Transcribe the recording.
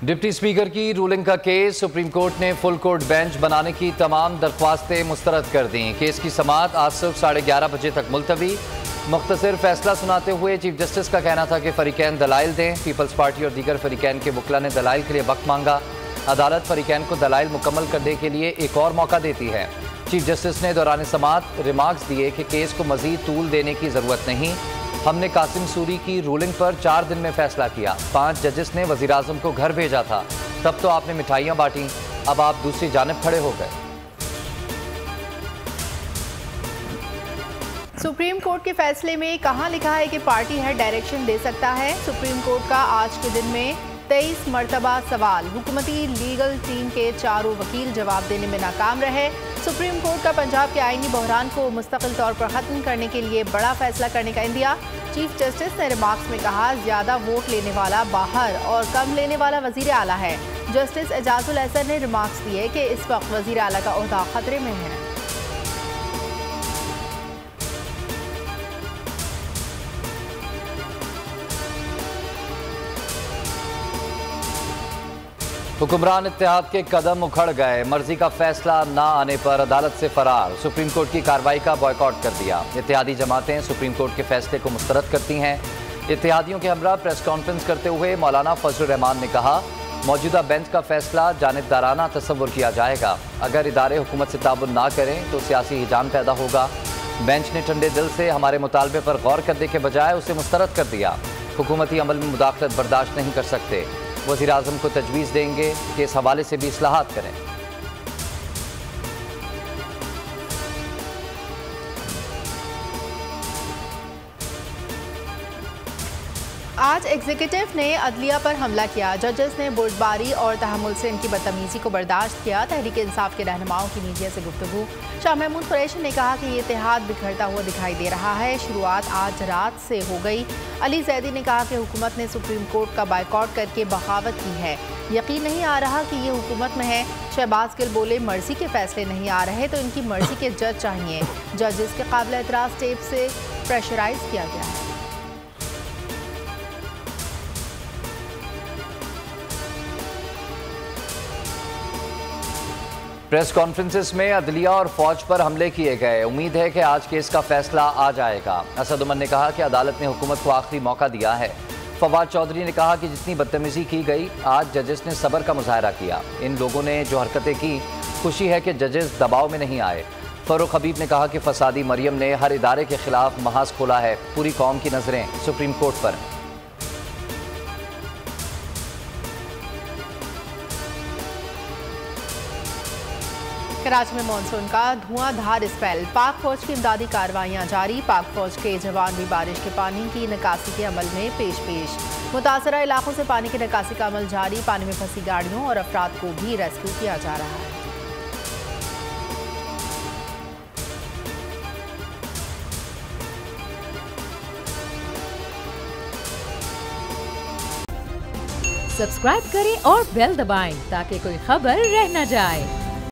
Deputy speaker की ruling का case supreme court ने फुल कोर्ट बेंच बनाने की तमाम दरख्वास्तें मुस्तरद कर दी। केस की समाअत आज सुबह 11:30 बजे तक मुलतवी। मुख्तसर फैसला सुनाते हुए चीफ जस्टिस का कहना था कि फरीकैन दलाइल दें। पीपल्स पार्टी और दीगर फरीकैन के वकला ने दलाइल के लिए वक्त मांगा। अदालत फरीकैन को दलाइल मुकम्मल करने के लिए एक और मौका देती है। चीफ जस्टिस ने दौरान समाअत रिमार्क्स दिए कि केस को मजीद तूल देने की ज़रूरत नहीं। हमने कासिम सूरी की रूलिंग पर 4 दिन में फैसला किया। 5 जजेस ने वज़ीर आज़म को घर भेजा था, तब तो आपने मिठाइयाँ बांटी, अब आप दूसरी जानिब खड़े हो गए। सुप्रीम कोर्ट के फैसले में कहां लिखा है कि पार्टी हेड डायरेक्शन दे सकता है। सुप्रीम कोर्ट का आज के दिन में 23 मरतबा सवाल। हुकूमती लीगल टीम के चारों वकील जवाब देने में नाकाम रहे। सुप्रीम कोर्ट का पंजाब के आईनी बहरान को मुस्तकिल तौर पर ख़त्म करने के लिए बड़ा फैसला करने का इंदिया। चीफ जस्टिस ने रिमार्क्स में कहा, ज़्यादा वोट लेने वाला बाहर और कम लेने वाला वज़ीर आला है। जस्टिस एजाजुल एहसन ने रिमार्क्स दिए कि इस वक्त वज़ीर आला का ओहदा खतरे में है। हुक्मरान इत्तेहाद के कदम उखड़ गए। मर्जी का फैसला ना आने पर अदालत से फरार। सुप्रीम कोर्ट की कार्रवाई का बॉयकॉट कर दिया। इत्तेहादी जमातें सुप्रीम कोर्ट के फैसले को मुस्तरद करती हैं। इत्तेहादियों के हमरा प्रेस कॉन्फ्रेंस करते हुए मौलाना फजलुर रहमान ने कहा, मौजूदा बेंच का फैसला जानिबदाराना तस्वुर किया जाएगा। अगर इदारे हुकूमत से ताबुन ना करें तो सियासी हिजाम पैदा होगा। बेंच ने ठंडे दिल से हमारे मुतालबे पर गौर करने के बजाय उसे मुस्तरद कर दिया। हुकूमती अमल में मुदाखलत बर्दाश्त नहीं कर सकते। वज़ीर आज़म को तजवीज़ देंगे कि इस हवाले से भी इस्लाहात करें। आज एग्जीक्यूटिव ने अदलिया पर हमला किया। जजेस ने बुर्दबारी और तहम्मुल से इनकी बदतमीजी को बर्दाश्त किया। तहरीक इंसाफ के रहनुमाओं की मीडिया से गुफ्तगू। शाह महमूद कुरैशी ने कहा कि ये इत्तेहाद बिखरता हुआ दिखाई दे रहा है। शुरुआत आज रात से हो गई। अली जैदी ने कहा कि हुकूमत ने सुप्रीम कोर्ट का बायकॉट करके बगावत की है। यकीन नहीं आ रहा कि ये हुकूमत में है। शहबाज गिल बोले, मर्जी के फैसले नहीं आ रहे तो इनकी मर्जी के जज चाहिए। जजेस के काबिल एतराज़ टेप से प्रेशराइज किया गया है। प्रेस कॉन्फ्रेंसेस में अदलिया और फौज पर हमले किए गए। उम्मीद है कि आज केस का फैसला आ जाएगा। असद उमर ने कहा कि अदालत ने हुकूमत को आखिरी मौका दिया है। फवाद चौधरी ने कहा कि जितनी बदतमीजी की गई, आज जजेस ने सब्र का मुजाहरा किया। इन लोगों ने जो हरकतें की, खुशी है कि जजेस दबाव में नहीं आए। फरूख हबीब ने कहा कि फसादी मरियम ने हर इदारे के खिलाफ महाज खोला है। पूरी कौम की नजरें सुप्रीम कोर्ट पर। कराची में मानसून का धुआंधार स्पेल। पाक फौज की इमदादी कार्रवाइयाँ जारी। पाक फौज के जवान भी बारिश के पानी की निकासी के अमल में पेश। मुतासरा इलाकों से पानी की निकासी का अमल जारी। पानी में फंसी गाड़ियों और अफराद को भी रेस्क्यू किया जा रहा है। सब्सक्राइब करें और बेल दबाएं ताकि कोई खबर रह न जाए।